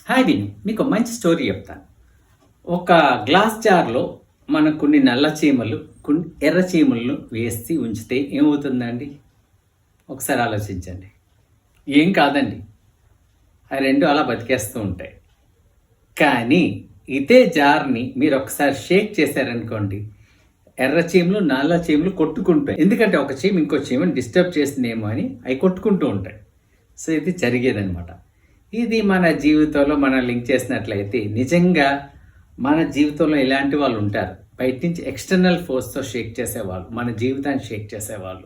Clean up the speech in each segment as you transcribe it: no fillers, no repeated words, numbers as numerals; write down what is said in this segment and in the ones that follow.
Hi విను, మీకు మంచి స్టోరీ చెప్తాను. ఒక గ్లాస్ జార్లో మనం కొన్ని నల్ల చీమలు, కొన్ని ఎర్ర చీమలను వేసి ఉంచితే ఏమవుతుందండి? ఒకసారి ఆలోచించండి. ఏం కాదండి, ఆ రెండు అలా బతికేస్తూ ఉంటాయి. కానీ ఇదే జార్ని మీరు ఒకసారి షేక్ చేశారనుకోండి, ఎర్ర చీమలు నల్ల చీమలు కొట్టుకుంటాయి. ఎందుకంటే ఒక చీమ ఇంకో చీమని డిస్టర్బ్ చేస్తుందేమో అని అవి కొట్టుకుంటూ ఉంటాయి. సో ఇది జరిగేదనమాట. ఇది మన జీవితంలో మనం లింక్ చేసినట్లయితే నిజంగా మన జీవితంలో ఇలాంటి వాళ్ళు ఉంటారు. బయట నుంచి ఎక్స్టర్నల్ ఫోర్స్తో షేక్ చేసేవాళ్ళు, మన జీవితాన్ని షేక్ చేసేవాళ్ళు.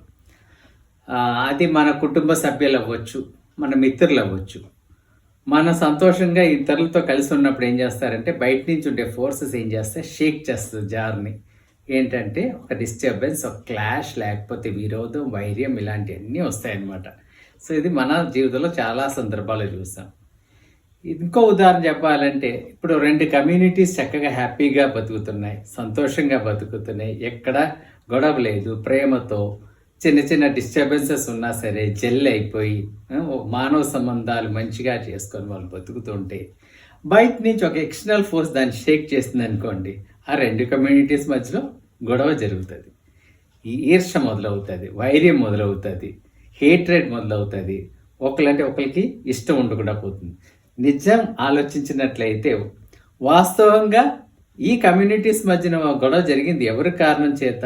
అది మన కుటుంబ సభ్యులు అవ్వచ్చు, మన మిత్రులు అవ్వచ్చు. మన సంతోషంగా ఇతరులతో కలిసి ఉన్నప్పుడు ఏం చేస్తారంటే బయట నుంచి ఉండే ఫోర్సెస్ ఏం చేస్తే షేక్ చేస్తుంది జార్ని. ఏంటంటే ఒక డిస్టర్బెన్స్, ఒక క్లాష్, లేకపోతే విరోధం, వైర్యం ఇలాంటివన్నీ వస్తాయన్నమాట. సో ఇది మన జీవితంలో చాలా సందర్భాలు చూస్తాం. ఇంకో ఉదాహరణ చెప్పాలంటే ఇప్పుడు రెండు కమ్యూనిటీస్ చక్కగా హ్యాపీగా బతుకుతున్నాయి, సంతోషంగా బతుకుతున్నాయి, ఎక్కడ గొడవ లేదు, ప్రేమతో చిన్న చిన్న డిస్టర్బెన్సెస్ ఉన్నా సరే జెల్ అయిపోయి మానవ సంబంధాలు మంచిగా చేసుకొని వాళ్ళు బతుకుతుంటే బయట నుంచి ఒక ఎక్స్టర్నల్ ఫోర్స్ దాన్ని షేక్ చేస్తుంది అనుకోండి, ఆ రెండు కమ్యూనిటీస్ మధ్యలో గొడవ జరుగుతుంది, ఈ ఈర్ష మొదలవుతుంది, వైర్యం మొదలవుతుంది, హేట్రెడ్ మొదలవుతుంది, ఒకళ్ళంటే ఒకరికి ఇష్టం ఉండకుండా పోతుంది. నిజం ఆలోచించినట్లయితే వాస్తవంగా ఈ కమ్యూనిటీస్ మధ్యన గొడవ జరిగింది ఎవరి కారణం చేత?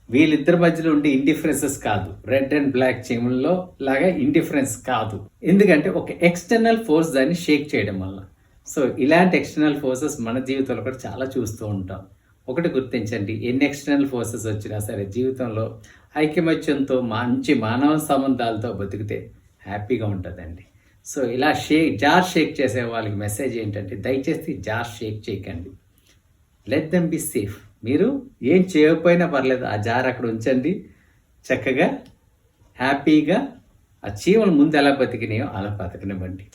వీళ్ళిద్దరి మధ్యలో ఉండే ఇండిఫరెన్సెస్ కాదు, రెడ్ అండ్ బ్లాక్ చీమల్లో లాగా ఇండిఫరెన్స్ కాదు. ఎందుకంటే ఒక ఎక్స్టర్నల్ ఫోర్స్ దాన్ని షేక్ చేయడం వల్ల. సో ఇలాంటి ఎక్స్టర్నల్ ఫోర్సెస్ మన జీవితంలో కూడా చాలా చూస్తూ ఉంటాం. ఒకటి గుర్తించండి, ఎన్ని ఎక్స్టర్నల్ ఫోర్సెస్ వచ్చినా సరే జీవితంలో ఐకమత్యంతో మంచి మానవ సంబంధాలతో బతికితే హ్యాపీగా ఉంటుందండి. సో ఇలా జార్ షేక్ చేసే వాళ్ళకి మెసేజ్ ఏంటంటే దయచేసి జార్ షేక్ చేయకండి. Let them be safe. మీరు ఏం చేయకపోయినా పర్లేదు, ఆ జార్ అక్కడ ఉంచండి. చక్కగా హ్యాపీగా ఆ చీమలు ముందు ఎలా బతికినాయో అలా బతకనివ్వండి.